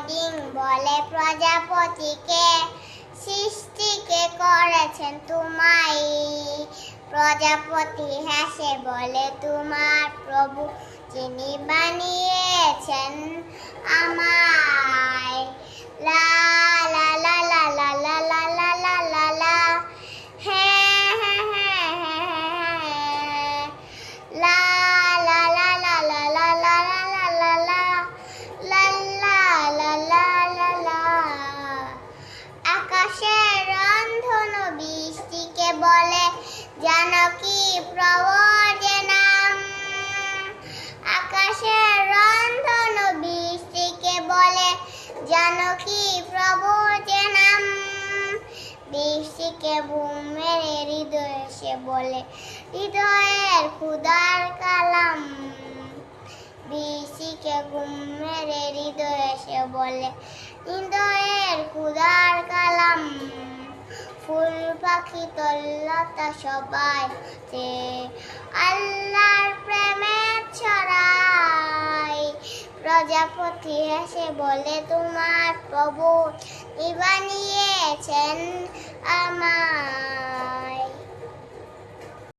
Ding বলে প্রজাপতিকে, সৃষ্টিকে করেছেন তোমায়। প্রজাপতি হেসে বলে তোমার প্রভু যিনি বানিয়েছেন আমায়। লা লা লা লা লা লা লা লা লা লা লা, হ্যাঁ হ্যাঁ হ্যাঁ হ্যাঁ, লা লা লা লা লা লা লা লা লা লা লা লা লা লা লা লা। আকাশের রন্ধন বৃষ্টিকে বলে জানকী প্রভুর যে নাম। আকাশের রন্ধন বৃষ্টিকে বলে জানকী প্রভুর যে নাম। বৃষ্টিকে ঘুম মেরে হৃদয়ে সে বলে হৃদয়ের ক্ষুধার কালাম। বৃষ্টিকে ঘুম মেরে হৃদয়ে সে বলে হৃদয়ের ক্ষুধার কালাম। ফুল পাখি তল্লতা সবাই যে আল্লাহর প্রেমের ছড়াই। প্রজাপতি হেসে বলে তোমার প্রভু বানিয়েছেন আমায়।